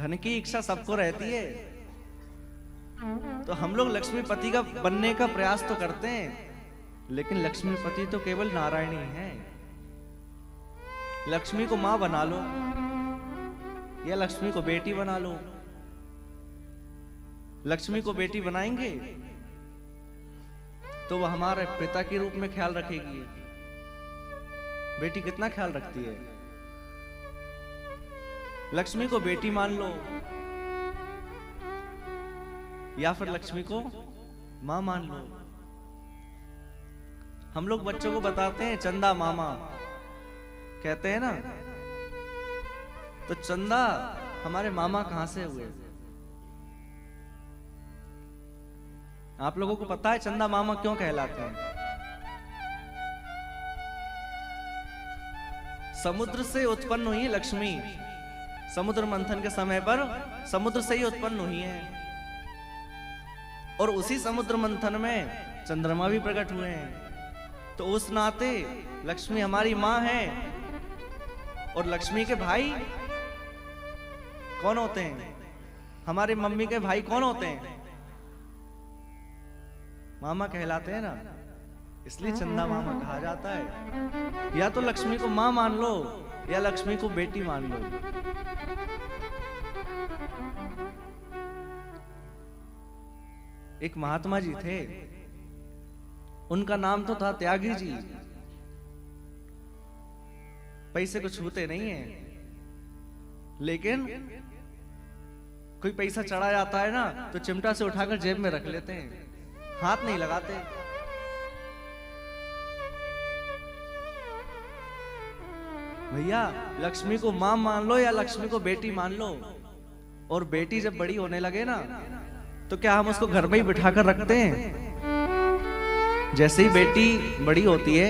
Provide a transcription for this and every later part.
धन की इच्छा सबको रहती है, तो हम लोग लक्ष्मीपति का बनने का प्रयास तो करते हैं, लेकिन लक्ष्मीपति तो केवल नारायण ही है। लक्ष्मी को मां बना लो या लक्ष्मी को बेटी बना लो। लक्ष्मी को बेटी बनाएंगे तो वह हमारे पिता के रूप में ख्याल रखेगी। बेटी कितना ख्याल रखती है। लक्ष्मी को बेटी मान लो या फिर लक्ष्मी को मां मान लो। हम लोग बच्चों को बताते हैं चंदा मामा, कहते हैं ना, तो चंदा हमारे मामा कहां से हुए? आप लोगों को पता है चंदा मामा क्यों कहलाते हैं? समुद्र से उत्पन्न हुई लक्ष्मी, समुद्र मंथन के समय पर समुद्र से ही उत्पन्न हुई है, और उसी समुद्र मंथन में चंद्रमा भी प्रकट हुए हैं। तो उस नाते लक्ष्मी हमारी मां है। और लक्ष्मी के भाई कौन होते हैं? हमारी मम्मी के भाई कौन होते हैं? मामा कहलाते हैं ना, इसलिए चंदा मामा कहा जाता है। या तो लक्ष्मी को मां मान लो या लक्ष्मी को बेटी मान लो। एक महात्मा जी थे, उनका नाम तो था त्यागी जी। पैसे को छूते नहीं है, लेकिन कोई पैसा चढ़ा जाता है ना तो चिमटा से उठाकर जेब में रख लेते हैं, हाथ नहीं लगाते। भैया लक्ष्मी को मां मान लो या लक्ष्मी को बेटी मान लो। और बेटी जब बड़ी होने लगे ना तो क्या हम उसको घर में ही बिठा कर रखते हैं? जैसे ही बेटी बड़ी होती है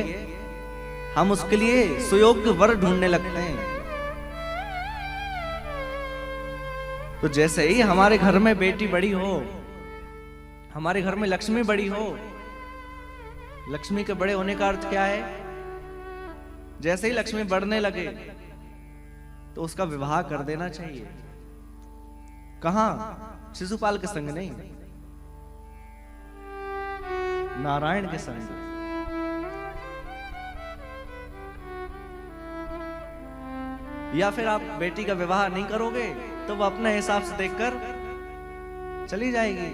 हम उसके लिए सुयोग्य वर ढूंढने लगते हैं। तो जैसे ही हमारे घर में बेटी बड़ी हो, हमारे घर में लक्ष्मी बड़ी हो, लक्ष्मी के बड़े होने का अर्थ क्या है? जैसे ही लक्ष्मी बढ़ने लगे तो उसका विवाह कर देना चाहिए। कहां? शिशुपाल के संग नहीं, नारायण के संग। या फिर आप बेटी का विवाह नहीं करोगे तो वो अपने हिसाब से देखकर चली जाएगी।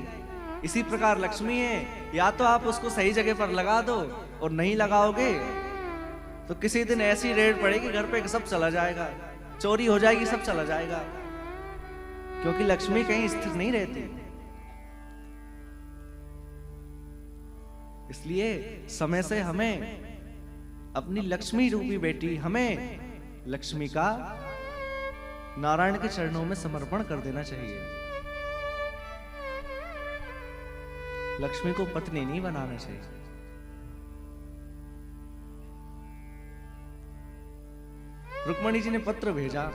इसी प्रकार लक्ष्मी है, या तो आप उसको सही जगह पर लगा दो, और नहीं लगाओगे तो किसी दिन ऐसी रेड पड़ेगी घर पे कि सब चला जाएगा, चोरी हो जाएगी, सब चला जाएगा। क्योंकि लक्ष्मी कहीं स्थिर नहीं रहती। इसलिए समय से हमें अपनी लक्ष्मी रूपी बेटी, हमें लक्ष्मी का नारायण के चरणों में समर्पण कर देना चाहिए। लक्ष्मी को पत्नी नहीं बनाना चाहिए। रुक्मणी जी ने पत्र भेजा।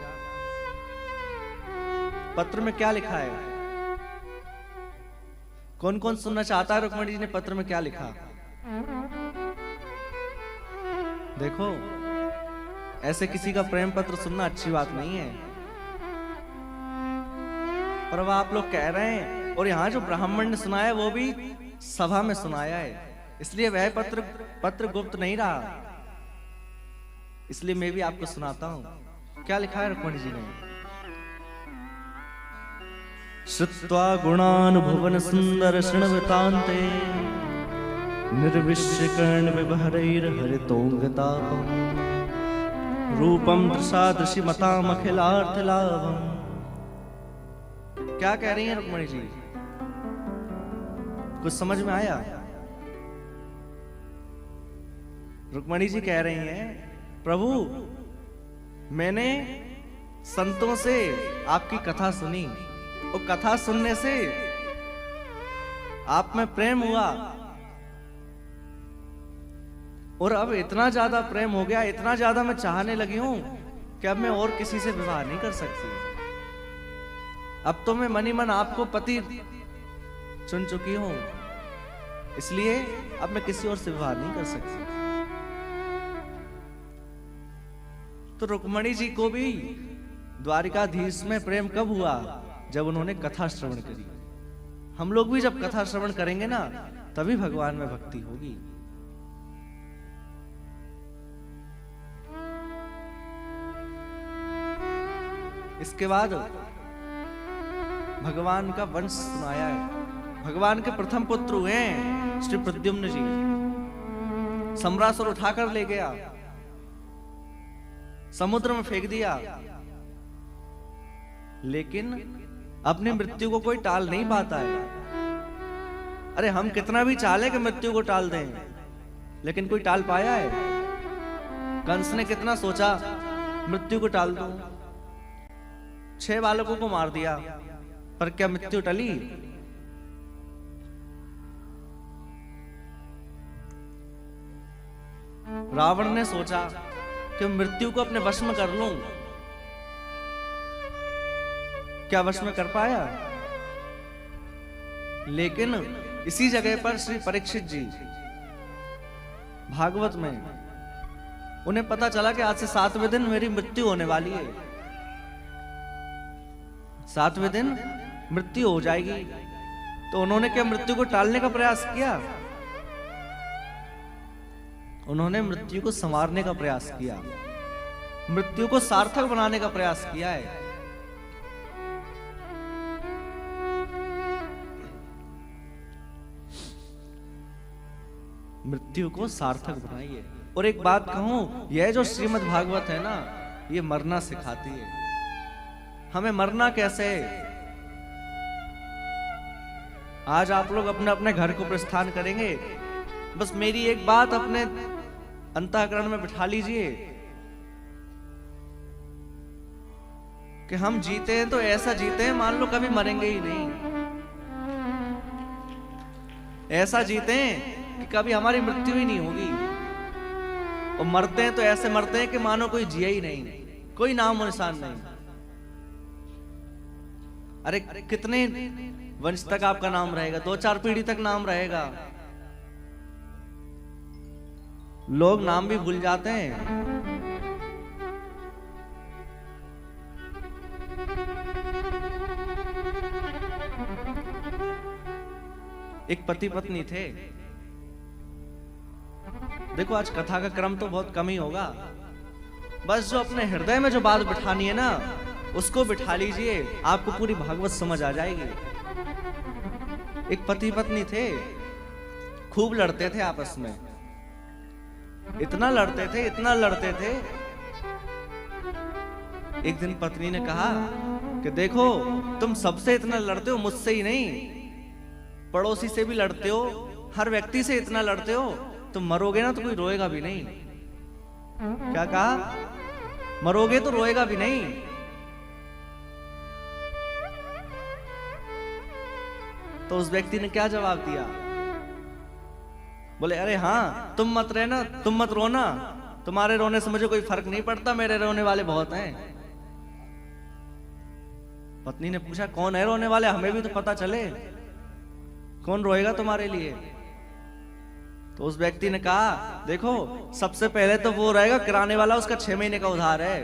पत्र में क्या लिखा है? कौन कौन सुनना चाहता है रुक्मणी जी ने पत्र में क्या लिखा? देखो, ऐसे किसी का प्रेम पत्र सुनना अच्छी बात नहीं है, पर वह आप लोग कह रहे हैं, और यहां जो ब्राह्मण ने सुनाया वो भी सभा में सुनाया है, इसलिए वह पत्र गुप्त नहीं रहा। इसलिए मैं भी आपको सुनाता हूं। क्या लिखा है रुक्मणी जी ने? श्रुत्वा गुणानुभुवन सुंदर शृण्वतान्ते निर्विश्य कर्ण विभरैर हरितोंगतापम् रूपम दृशादृशि मताम अखिलार्थ लाभम। क्या कह रही हैं रुक्मणी जी? कुछ समझ में आया? रुक्मणी जी कह रही हैं, प्रभु मैंने संतों से आपकी कथा सुनी, और कथा सुनने से आप में प्रेम हुआ, और अब इतना ज्यादा प्रेम हो गया, इतना ज्यादा मैं चाहने लगी हूं कि अब मैं और किसी से विवाह नहीं कर सकती। अब तो मैं मनी मन आपको पति चुन चुकी हूं, इसलिए अब मैं किसी और से विवाह नहीं कर सकती। तो रुक्मणी जी को भी द्वारिकाधीश में प्रेम कब हुआ? जब उन्होंने कथा श्रवण करी। हम लोग भी जब कथा श्रवण करेंगे ना, तभी भगवान में भक्ति होगी। इसके बाद भगवान का वंश सुनाया है। भगवान के प्रथम पुत्र हुए श्री प्रद्युम्न जी। सम्रासुर उठाकर ले गया, समुद्र में फेंक दिया, लेकिन अपनी मृत्यु को कोई टाल नहीं पाता है। अरे हम कितना भी चाहे कि मृत्यु को टाल दें, लेकिन कोई टाल पाया है? कंस ने कितना सोचा मृत्यु को टाल दूं, 6 बालकों को मार दिया, पर क्या मृत्यु टली? रावण ने सोचा कि मृत्यु को अपने वश में कर लूं, क्या वश में कर पाया? लेकिन इसी जगह पर श्री परीक्षित जी भागवत में उन्हें पता चला कि आज से 7वें दिन मेरी मृत्यु होने वाली है, 7वें दिन मृत्यु हो जाएगी। तो उन्होंने क्या मृत्यु को टालने का प्रयास किया? उन्होंने मृत्यु को संवारने का प्रयास किया, मृत्यु को सार्थक बनाने का प्रयास किया है। मृत्यु को सार्थक बनाइए। और एक बात कहूं, यह जो श्रीमद् भागवत है ना, ये मरना सिखाती है। हमें मरना कैसे? आज आप लोग अपने अपने घर को प्रस्थान करेंगे, बस मेरी एक बात अपने अंतःकरण में बिठा लीजिए कि हम जीते हैं तो ऐसा जीते हैं मान लो कभी मरेंगे ही नहीं। ऐसा जीते हैं कि कभी हमारी मृत्यु ही नहीं होगी, और मरते हैं तो ऐसे मरते हैं कि मानो कोई जिया ही नहीं, कोई नाम निशान नहीं। अरे कितने वंश तक आपका नाम रहेगा? 2-4 पीढ़ी तक नाम रहेगा। लोग नाम भी भूल जाते हैं। एक पति पत्नी थे। देखो आज कथा का क्रम तो बहुत कम ही होगा, बस जो अपने हृदय में जो बात बिठानी है ना, उसको बिठा लीजिए, आपको पूरी भागवत समझ आ जाएगी। एक पति पत्नी थे, खूब लड़ते थे आपस में, इतना लड़ते थे, इतना लड़ते थे। एक दिन पत्नी ने कहा कि देखो तुम सबसे इतना लड़ते हो, मुझसे ही नहीं, पड़ोसी से भी लड़ते हो, हर व्यक्ति से इतना लड़ते हो, तुम मरोगे ना तो कोई रोएगा भी नहीं। क्या कहा? मरोगे तो रोएगा भी नहीं। तो उस व्यक्ति ने क्या जवाब दिया? बोले अरे हाँ तुम मत रहना, तुम मत रोना, तुम्हारे रोने से मुझे कोई फर्क नहीं पड़ता, मेरे रोने वाले बहुत हैं। पत्नी ने पूछा कौन है रोने वाले, हमें भी तो पता चले, कौन रोएगा तुम्हारे लिए? तो उस व्यक्ति ने कहा देखो सबसे पहले तो वो रहेगा किराने वाला, उसका 6 महीने का उधार है।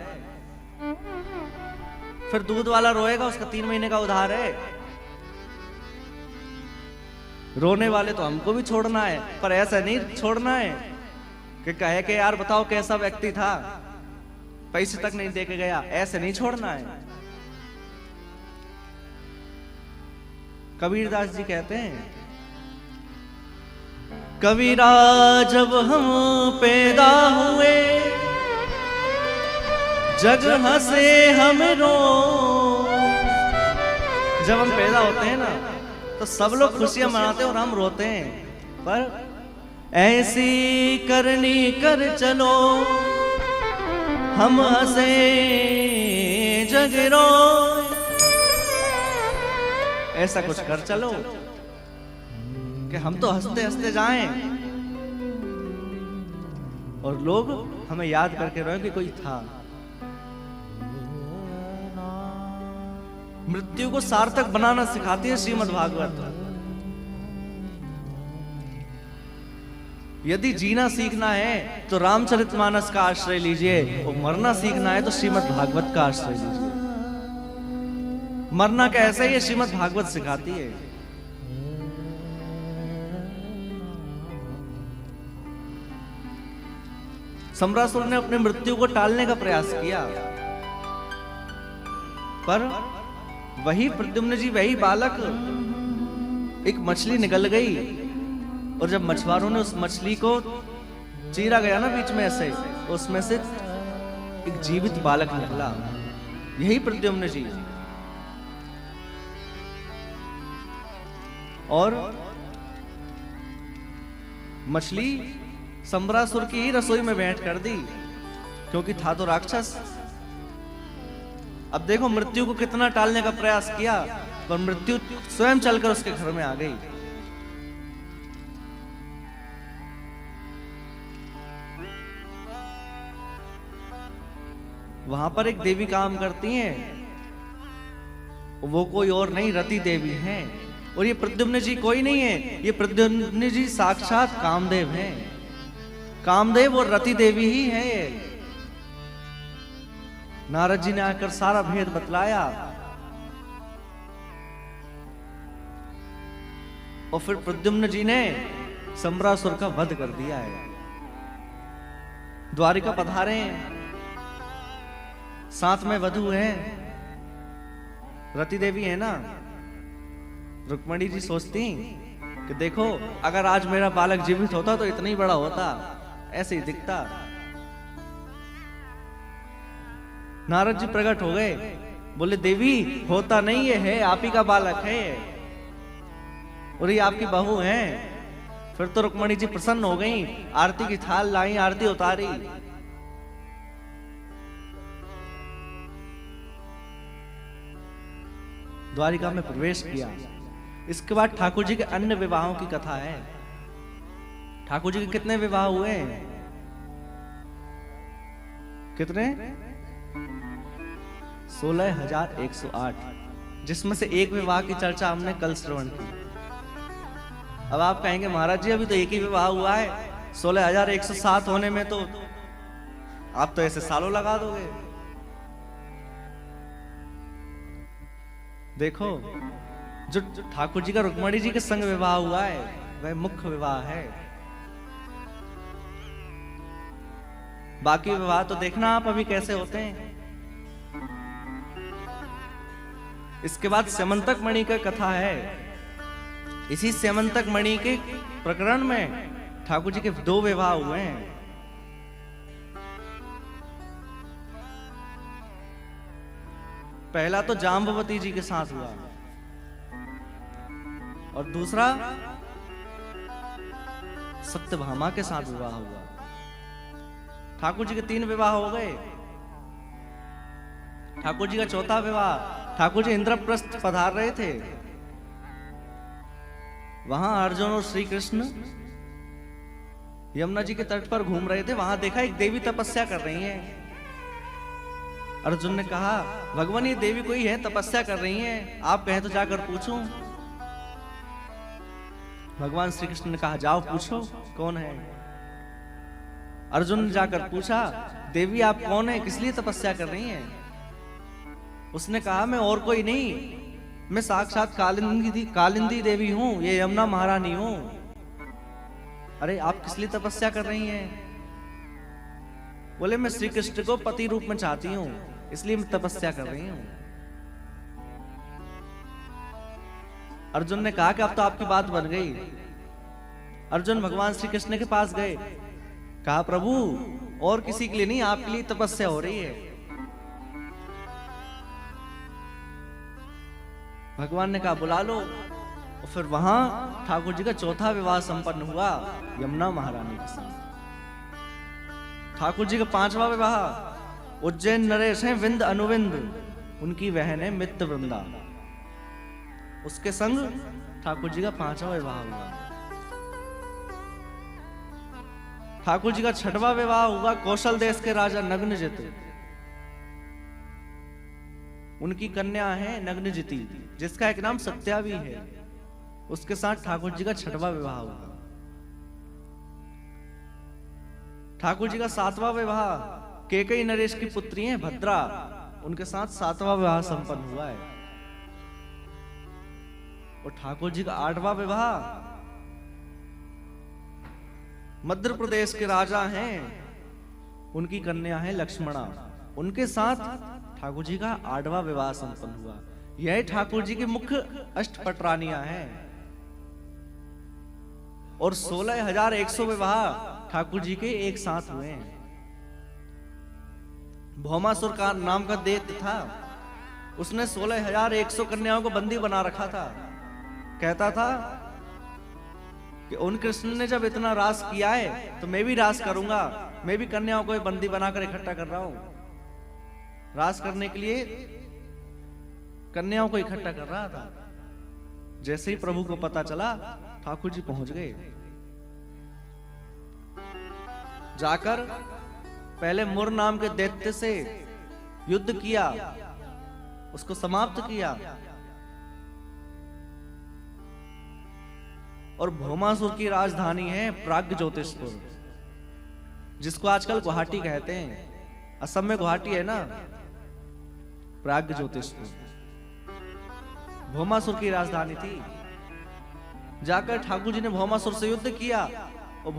फिर दूध वाला रोएगा, उसका 3 महीने का उधार है। रोने वाले तो हमको भी छोड़ना है, पर ऐसा नहीं छोड़ना है कि कहे कि यार बताओ कैसा व्यक्ति था, पैसे तक नहीं देके गया, ऐसे नहीं छोड़ना है। कबीरदास जी कहते हैं, कबीरा जब हम पैदा हुए जग हंसे हम रो। जब हम पैदा होते हैं ना तो सब लोग खुशियां मनाते हैं और हम रोते हैं, पर ऐसी करनी कर चलो हम हंसे जग रो। ऐसा कुछ कर चलो कि हम तो हंसते हंसते जाएं और लोग हमें याद करके रोए कि कोई था। मृत्यु को सार्थक बनाना सिखाती है श्रीमद् भागवत। यदि जीना सीखना है तो रामचरितमानस का आश्रय लीजिए, और मरना सीखना है तो श्रीमद् भागवत का आश्रय लीजिए। मरना कैसे, ये श्रीमद् भागवत सिखाती है। सम्रासुर ने अपनी मृत्यु को टालने का प्रयास किया, पर वही प्रद्युम्न जी, वही बालक, एक मछली निकल गई, और जब मछुआरों ने उस मछली को चीरा गया ना बीच में से, उसमें से एक जीवित बालक निकला, यही प्रद्युम्न जी। और मछली सम्रासुर की ही रसोई में भेंट कर दी, क्योंकि था तो राक्षस। अब देखो मृत्यु को कितना टालने का प्रयास किया, पर मृत्यु स्वयं चलकर उसके घर में आ गई। वहां पर एक देवी काम करती हैं, वो कोई और नहीं, रति देवी हैं। और ये प्रद्युम्न जी कोई नहीं है, ये प्रद्युम्न जी साक्षात कामदेव हैं। कामदेव और रति देवी ही है ये। नारद जी ने आकर सारा भेद बतलाया, और फिर प्रद्युम्न जी ने सम्रासुर का वध कर दिया है। द्वारिका पधारे हैं, साथ में वधु है, रति देवी है ना। रुक्मणी जी सोचती कि देखो, अगर आज मेरा बालक जीवित होता तो इतना ही बड़ा होता, ऐसे ही दिखता। नारद जी प्रकट हो गए, बोले देवी होता नहीं, ये है आप ही का बालक है, और ये आपकी बहू है। फिर तो रुक्मणी जी प्रसन्न हो गई, आरती की थाल लाई, आरती उतारी। द्वारिका में प्रवेश किया। इसके बाद ठाकुर जी के अन्य विवाहों की कथा है। ठाकुर जी के कितने विवाह हुए? कितने? 16,108, जिसमें से एक विवाह की चर्चा हमने कल श्रवण की। अब आप कहेंगे महाराज जी अभी तो एक ही विवाह हुआ है, 16,107 होने में तो आप तो ऐसे सालों लगा दोगे। देखो, जो ठाकुर जी का रुक्मणी जी के संग विवाह हुआ है वह मुख्य विवाह है। बाकी विवाह तो देखना आप अभी कैसे होते हैं। इसके बाद स्यमंतक मणि का कथा है। इसी स्यमंतक मणि के प्रकरण में ठाकुर जी के 2 विवाह हुए हैं। पहला तो जाम्बवती जी के साथ हुआ, और दूसरा सत्यभामा के साथ विवाह हुआ। ठाकुर जी के 3 विवाह हो गए। ठाकुर जी का 4था विवाह, ठाकुर जी इंद्रप्रस्थ पधार रहे थे। वहां अर्जुन और श्री कृष्ण यमुना जी के तट पर घूम रहे थे। वहां देखा एक देवी तपस्या कर रही है। अर्जुन ने कहा भगवान ये देवी कोई है, तपस्या कर रही है, आप कहें तो जाकर पूछूं। भगवान श्री कृष्ण ने कहा जाओ पूछो कौन है। अर्जुन ने जाकर पूछा देवी आप कौन है, किस लिए तपस्या कर रही हैं? उसने कहा मैं और कोई नहीं, मैं साक्षात कालिंदी देवी हूं, ये यमुना महारानी हूं। अरे आप किस लिए तपस्या कर रही हैं? बोले मैं श्री कृष्ण को पति रूप में चाहती हूं, इसलिए मैं तपस्या कर रही हूं। अर्जुन ने कहा कि अब तो आपकी बात बन गई। अर्जुन भगवान श्री कृष्ण के पास गए, कहा प्रभु और किसी के लिए नहीं, आपके लिए तपस्या हो रही है। भगवान ने कहा बुला लो। और फिर वहां ठाकुर जी का 4था विवाह संपन्न हुआ यमुना महारानी के साथ। ठाकुर जी का 5वां विवाह उज्जैन नरेश हैं विंद अनुविंद, उनकी बहन है मित्र वृंदा, उसके संग ठाकुर जी का 5वां विवाह हुआ। ठाकुर जी का 6वां विवाह हुआ कौशल देश के राजा नग्नजित, उनकी कन्या है नग्नजिति, जिसका एक नाम सत्या भी है। उसके साथ ठाकुर जी का 6वां विवाह हुआ। ठाकुर जी का 7वां विवाह केकई नरेश की पुत्री है भद्रा, उनके साथ 7वां विवाह संपन्न हुआ है। और ठाकुर जी का 8वां विवाह मध्य प्रदेश के राजा हैं, उनकी कन्या है लक्ष्मणा, उनके साथ ठाकुर जी का 8वां विवाह संपन्न हुआ। यह ठाकुर जी की मुख्य अष्टपटरानियां हैं। और 16,100 विवाह ठाकुर जी के एक साथ हुए हैं। भौमासुर का नाम का दैत्य था, उसने 16,100 कन्याओं को बंदी बना रखा था। कहता था कि उन कृष्ण ने जब इतना रास किया है तो मैं भी रास करूंगा, मैं भी कन्याओं को बंदी बनाकर इकट्ठा कर रहा हूं। रास करने के लिए कन्याओं को इकट्ठा कर रहा था। जैसे ही प्रभु को पता चला, ठाकुर जी पहुंच गए। जाकर पहले मुर नाम के दैत्य से युद्ध किया, उसको समाप्त किया। और भौमासुर की राजधानी है प्राग ज्योतिषपुर, जिसको आजकल गुवाहाटी कहते हैं। असम में गुवाहाटी है ना, प्राग ज्योतिषपुर भौमासुर की राजधानी थी। जाकर ठाकुर जी ने भौमासुर से युद्ध किया और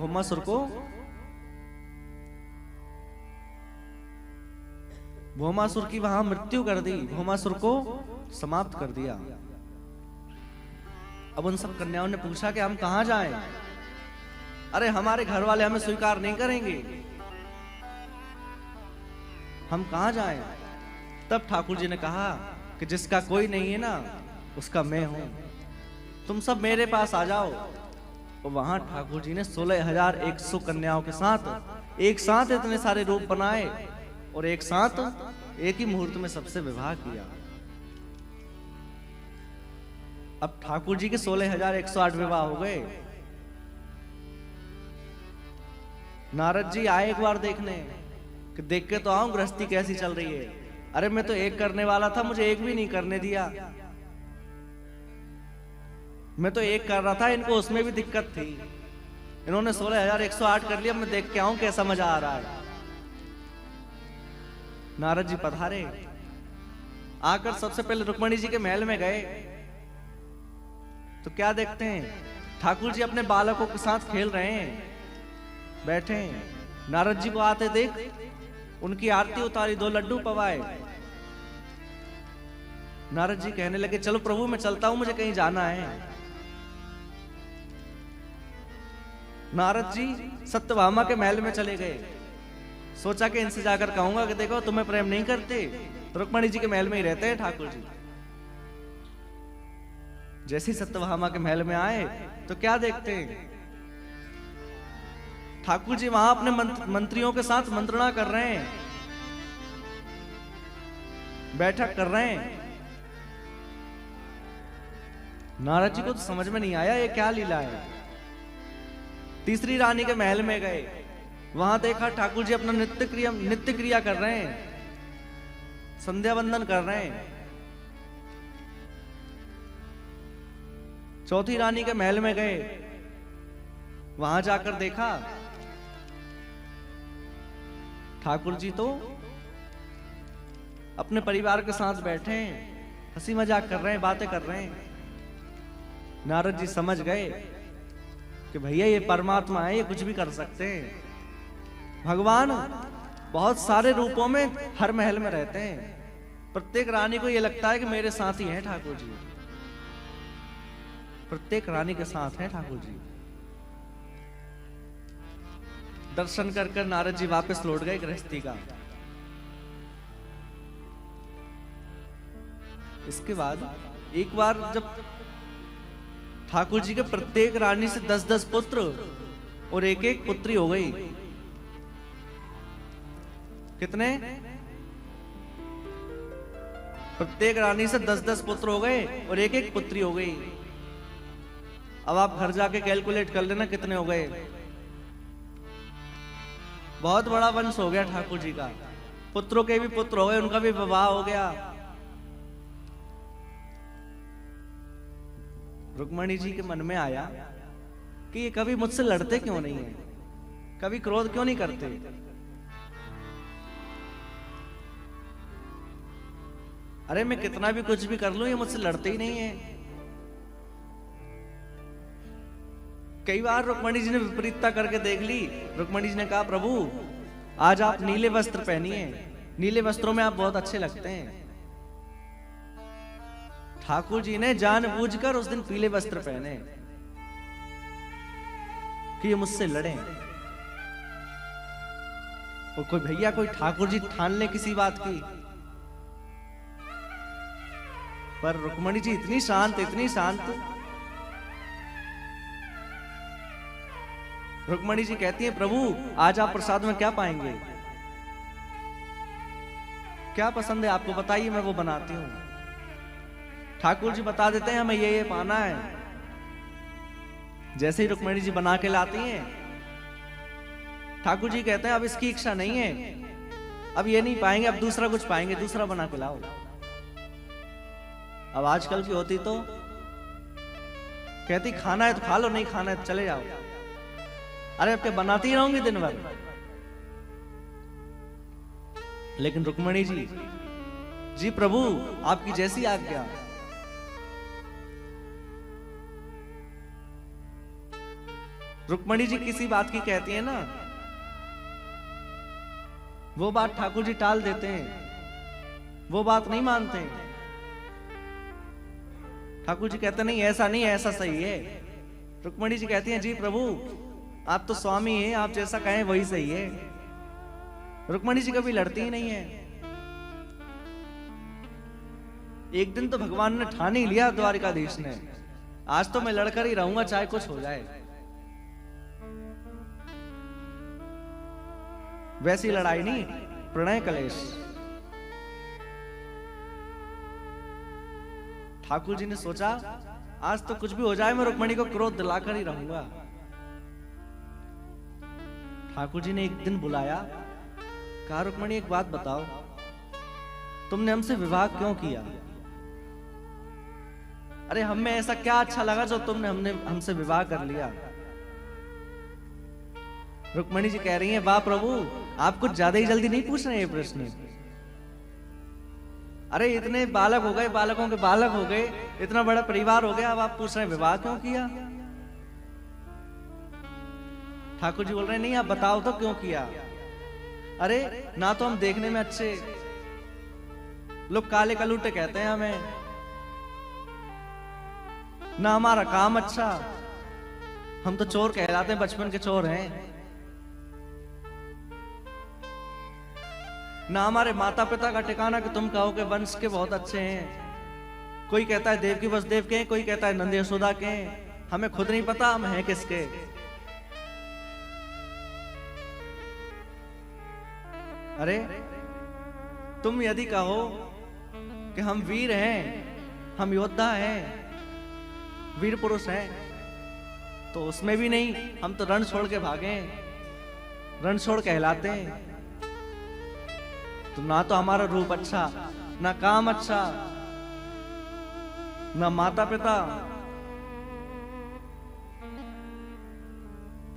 भौमासुर की वहां मृत्यु कर दी, भौमासुर को समाप्त कर दिया। अब उन सब कन्याओं ने पूछा कि हम कहां जाएं? अरे हमारे घर वाले हमें स्वीकार नहीं करेंगे, हम कहां जाएं? तब ठाकुर जी ने कहा कि जिसका कोई नहीं है ना, उसका मैं हूं, तुम सब मेरे पास आ जाओ। और वहां ठाकुर जी ने 16,100 कन्याओं के साथ एक साथ इतने सारे रूप बनाए और एक साथ एक ही मुहूर्त में सबसे विवाह किया। अब ठाकुर जी के 16,108 विवाह हो गए। नारद जी आए एक बार देखने कि देख के तो आऊं गृहस्थी कैसी चल रही है। अरे मैं तो एक करने वाला था, मुझे एक भी नहीं करने दिया। मैं तो एक कर रहा था, इनको उसमें भी दिक्कत थी। इन्होंने 16,108 कर लिया, मैं देख के आऊं कैसा मजा आ रहा है। नारद जी पधारे, आकर सबसे पहले रुक्मणी जी के महल में गए तो क्या देखते हैं, ठाकुर जी अपने बालकों के साथ खेल रहे हैं, बैठे हैं। नारद जी को आते देख उनकी आरती उतारी, 2 लड्डू पवाए। नारद जी कहने लगे, चलो प्रभु मैं चलता हूं, मुझे कहीं जाना है। नारद जी सत्यभामा के महल में चले गए। सोचा कि इनसे जाकर कहूंगा कि देखो तुम्हें प्रेम नहीं करते, रुक्मणी जी के महल में ही रहते हैं ठाकुर जी। जैसे ही सत्यभामा के महल में आए तो क्या देखते हैं, ठाकुर जी वहां अपने मंत्रियों के साथ मंत्रणा कर रहे हैं, बैठक कर रहे हैं। नारद जी को तो समझ में नहीं आया ये क्या लीला है। तीसरी रानी के महल में गए, वहां देखा ठाकुर जी अपना नित्य क्रिया कर रहे हैं, संध्या वंदन कर रहे हैं। चौथी रानी के महल में गए, वहां जाकर देखा ठाकुर जी तो अपने परिवार के साथ बैठे हैं, हंसी मजाक कर रहे हैं, बातें कर रहे हैं। नारद जी समझ गए कि भैया ये परमात्मा है, ये कुछ भी कर सकते हैं। भगवान बहुत सारे रूपों में हर महल में रहते हैं। प्रत्येक रानी को ये लगता है कि मेरे साथ ही हैं ठाकुर जी, प्रत्येक रानी के साथ हैं ठाकुर जी। दर्शन कर कर नारद जी वापस लौट गए गृहस्थी का। इसके बाद एक बार जब ठाकुर जी के प्रत्येक रानी से 10-10 पुत्र और एक एक पुत्री हो गई। कितने? प्रत्येक रानी से 10-10 पुत्र हो गए और एक एक पुत्री हो गई। अब आप घर जाके कैलकुलेट कर लेना कितने हो गए। बहुत बड़ा वंश हो गया ठाकुर जी का। पुत्रों के भी पुत्र हो गए, उनका भी विवाह हो गया। रुक्मणी जी के मन में आया कि ये कभी मुझसे लड़ते क्यों नहीं है, कभी क्रोध क्यों नहीं करते। अरे मैं कितना भी कुछ भी कर लूं, ये मुझसे लड़ते ही नहीं है। कई बार रुक्मणी जी ने विपरीतता करके देख ली। रुक्मणी जी ने कहा प्रभु आज आप नीले वस्त्र पहनिए, नीले वस्त्रों में आप बहुत अच्छे लगते हैं। ठाकुर जी ने जानबूझकर उस दिन पीले वस्त्र पहने कि ये मुझसे लड़े। और कोई भैया कोई ठाकुर जी ठान ले किसी बात की, पर रुक्मणी जी इतनी शांत, इतनी शांत। रुक्मणी जी कहती है प्रभु आज आप प्रसाद में क्या पाएंगे, क्या पसंद है आपको बताइए, मैं वो बनाती हूं। ठाकुर जी बता देते हैं हमें ये पाना है। जैसे ही रुक्मणी जी बना के लाती हैं, ठाकुर जी कहते हैं अब इसकी इच्छा नहीं है, अब ये नहीं पाएंगे, अब दूसरा कुछ पाएंगे, दूसरा बना के लाओ। अब आजकल की होती तो कहती खाना है तो खा लो, नहीं खाना है तो चले जाओ। अरे अब क्या बनाती ही रहूंगी दिन भर। लेकिन रुक्मणी जी, जी प्रभु आपकी जैसी आज्ञा। रुक्मणी जी किसी बात की कहती है ना, वो बात ठाकुर जी टाल देते हैं, वो बात नहीं मानते। ठाकुर जी कहते नहीं ऐसा नहीं, ऐसा सही है। रुक्मणी जी कहती हैं जी प्रभु आप तो स्वामी हैं, आप जैसा कहें वही सही है। रुक्मणी जी कभी लड़ती ही नहीं है। एक दिन तो भगवान ने ठान ही लिया द्वारिकाधीश ने, आज तो मैं लड़कर ही रहूंगा चाहे कुछ हो जाए। वैसी लड़ाई नहीं, प्रणय कलेश। ठाकुर जी ने सोचा आज तो कुछ भी हो जाए मैं रुक्मणी को क्रोध दिलाकर ही रहूंगा। ठाकुर जी ने एक दिन बुलाया, कहा रुक्मणी एक बात बताओ, तुमने हमसे विवाह क्यों किया? अरे हमें ऐसा क्या अच्छा लगा जो तुमने हमसे विवाह कर लिया? रुक्मणी जी कह रही हैं वाह प्रभु आप कुछ ज्यादा ही जल्दी नहीं पूछ रहे हैं ये प्रश्न। अरे इतने बालक हो गए, बालकों के बालक हो गए, इतना बड़ा परिवार हो गया, अब आप पूछ रहे हैं विवाह क्यों किया? ठाकुर जी बोल रहे हैं नहीं आप बताओ तो क्यों किया? अरे ना तो हम देखने में अच्छे, लोग काले कलूटे कहते हैं हमें, ना हमारा काम अच्छा, हम तो चोर कहलाते हैं, बचपन के चोर हैं। ना हमारे माता पिता का ठिकाना कि तुम कहो कि वंश के बहुत अच्छे हैं। कोई कहता है देवकी वसुदेव के हैं, कोई कहता है नंद यशोदा के हैं, हमें खुद नहीं पता हम हैं किसके। अरे तुम यदि कहो कि हम वीर हैं, हम योद्धा हैं, वीर पुरुष हैं, तो उसमें भी नहीं, हम तो रण छोड़ के भागे, रण छोड़ कहलाते हैं। तो ना तो हमारा रूप अच्छा, ना काम अच्छा, ना माता पिता,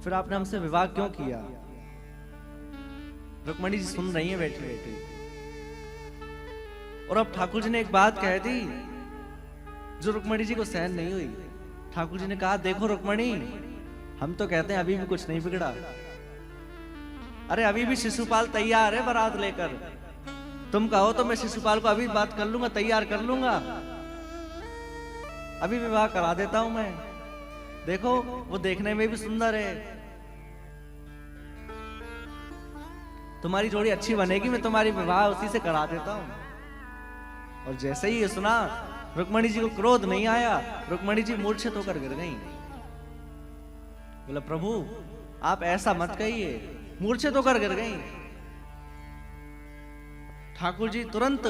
फिर आपने हमसे विवाह क्यों किया? रुक्मणी जी सुन रही हैं बैठी बैठी। और अब ठाकुर जी ने एक बात कह दी जो रुक्मणी जी को सहन नहीं हुई। ठाकुर जी ने कहा देखो रुक्मणी, हम तो कहते हैं अभी भी कुछ नहीं बिगड़ा। अरे अभी भी शिशुपाल तैयार है बारात लेकर, तुम कहो तो मैं शिशुपाल को अभी बात कर लूंगा, तैयार कर लूंगा, अभी विवाह करा देता हूं मैं। देखो वो देखने में भी सुंदर है, तुम्हारी जोड़ी अच्छी बनेगी, मैं तुम्हारी विवाह उसी से करा देता हूं। और जैसे ही ये सुना रुक्मणी जी को क्रोध नहीं आया, रुक्मणी जी मूर्छित होकर गिर गई। बोला प्रभु आप ऐसा मत कहिए, मूर्छित होकर गिर गई। ठाकुर जी तुरंत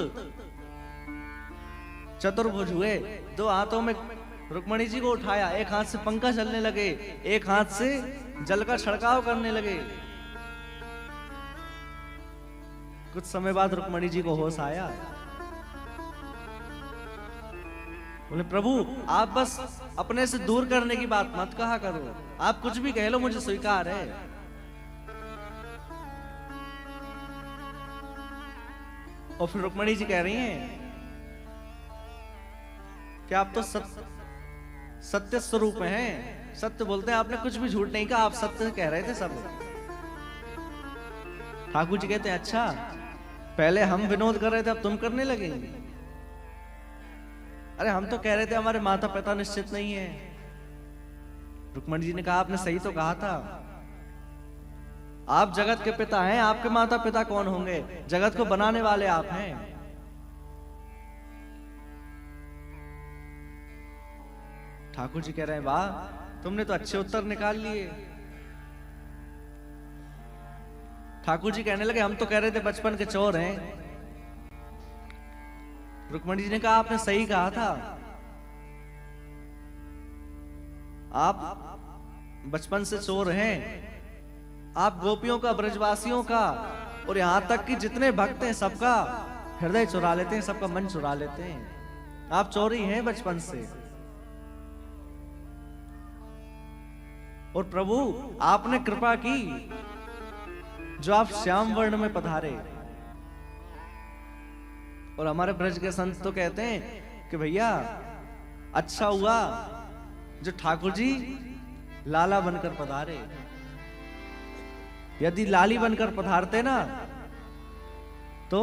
चतुर्भुज हुए, दो हाथों में रुक्मणी जी को उठाया, एक हाथ से पंखा चलने लगे, एक हाथ से जल का छिड़काव करने लगे। कुछ समय बाद रुक्मणी जी को होश आया, बोले प्रभु आप बस अपने से दूर करने की बात मत कहा करो, आप कुछ भी कह लो मुझे स्वीकार है। और फिर रुक्मणी जी कह रही हैं कि आप तो सत्य स्वरूप हैं, सत्य बोलते हैं। आपने कुछ भी झूठ नहीं कहा, आप सत्य कह रहे थे सब। ठाकुर जी कहते हैं अच्छा, पहले हम विनोद कर रहे थे, अब तुम करने लगे। अरे हम तो कह रहे थे हमारे माता पिता निश्चित नहीं है। रुक्मणी जी ने कहा आपने सही तो कहा था, आप जगत के पिता हैं, आपके माता पिता कौन होंगे? जगत को बनाने वाले आप हैं। ठाकुर जी कह रहे हैं वाह, तुमने तो अच्छे उत्तर निकाल लिए। ठाकुर जी कहने लगे हम तो कह रहे थे बचपन के चोर हैं। रुक्मणी जी ने कहा आपने सही कहा था, आप बचपन से चोर हैं। आप गोपियों का, ब्रजवासियों का और यहां तक कि जितने भक्त हैं सबका हृदय चुरा लेते हैं, सबका मन चुरा लेते हैं। आप चोरी हैं बचपन से। और प्रभु आपने कृपा की जो आप श्याम वर्ण में पधारे। और हमारे ब्रज के संत तो कहते हैं कि भैया अच्छा हुआ जो ठाकुर जी लाला बनकर पधारे। यदि लाली बनकर पधारते ना तो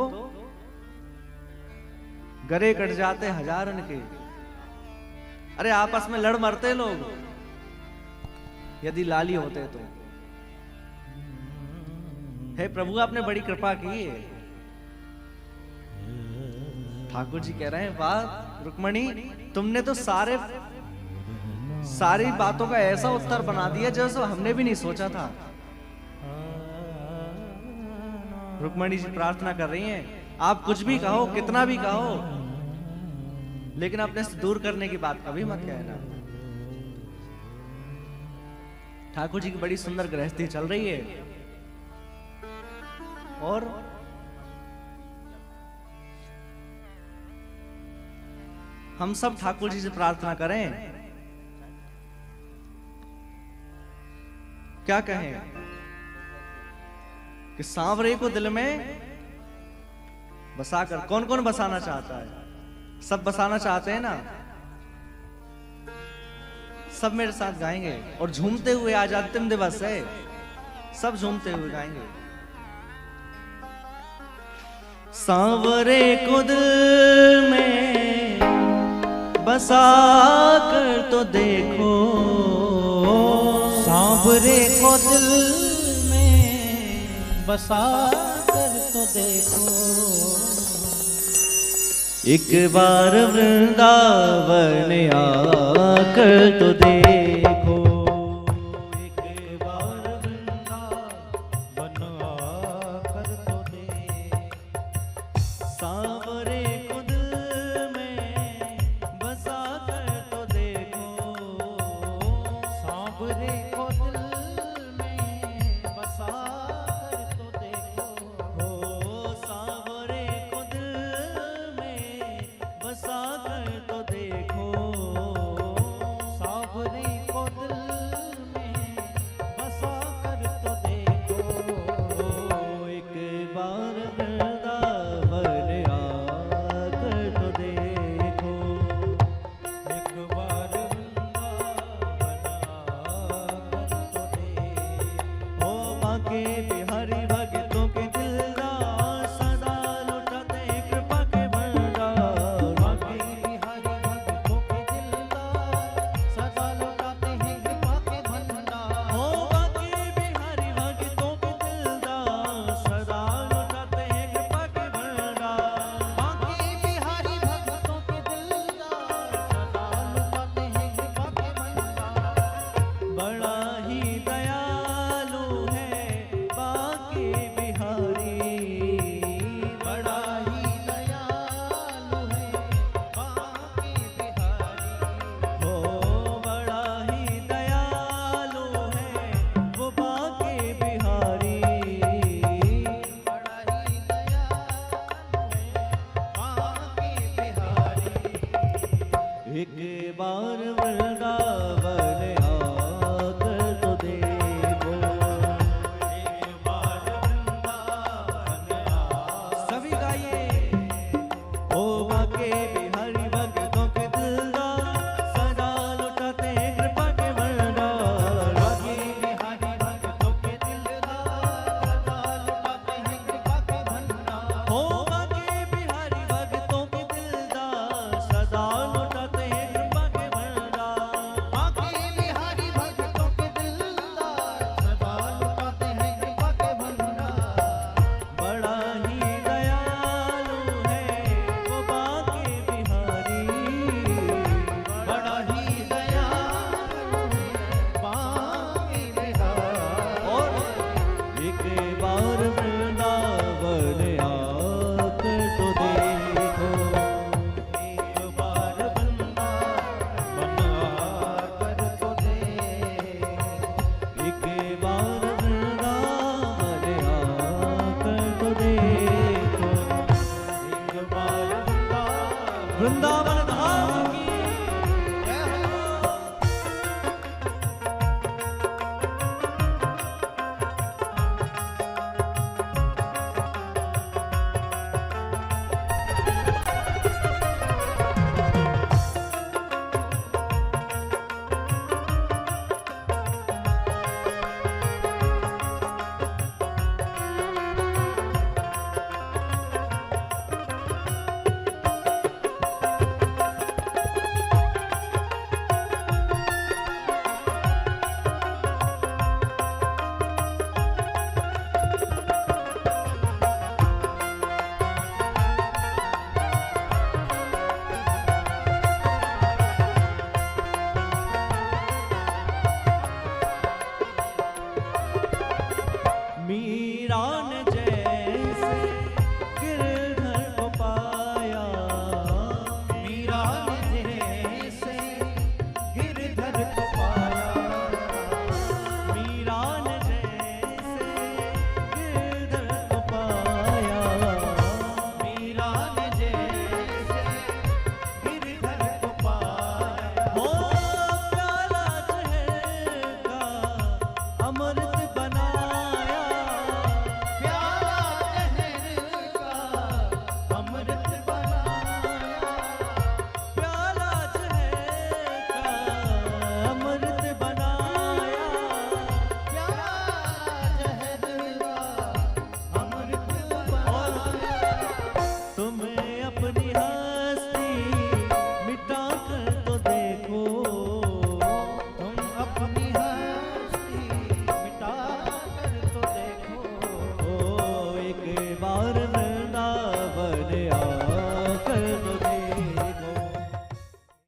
गरे कट जाते हजारन के। अरे आपस में लड़ मरते लोग यदि लाली होते तो। हे प्रभु आपने बड़ी कृपा की है। ठाकुर जी कह रहे हैं वाह रुक्मणी, तुमने तो सारी बातों का ऐसा उत्तर बना दिया जैसे हमने भी नहीं सोचा था। रुक्मणी जी प्रार्थना कर रही हैं आप कुछ भी कहो, कितना भी कहो, लेकिन अपने से दूर करने की बात कभी मत कहना। ठाकुर जी की बड़ी सुंदर गृहस्थी चल रही है। और हम सब ठाकुर जी से प्रार्थना करें, क्या कहें कि सांवरे को दिल में बसाकर, कौन कौन बसाना चाहता है? सब बसाना चाहते हैं ना? सब मेरे साथ गाएंगे और झूमते हुए, आज अंतिम दिवस है, सब झूमते हुए गाएंगे। सांवरे को दिल में बसा कर तो देखो, सांवरे को दिल बसा कर तो देखो, एक बार वृंदावन आकर तो देखो, एक बार वृंदावन आकर तो देखो। सांवरे को दिल में बसा कर तो देखो, सांवरे को दिल में बसा बसा कर तो देखो, सांवरे को दिल में बसा कर तो देखो, एक बार वृंदावन आकर तो देखो, एक बार वृंदावन आकर तो देखो। ओ बाके बिहारी भक्तों के दिलदार सदा लुटाते कृपा के भंडार। एक बार वृंदावन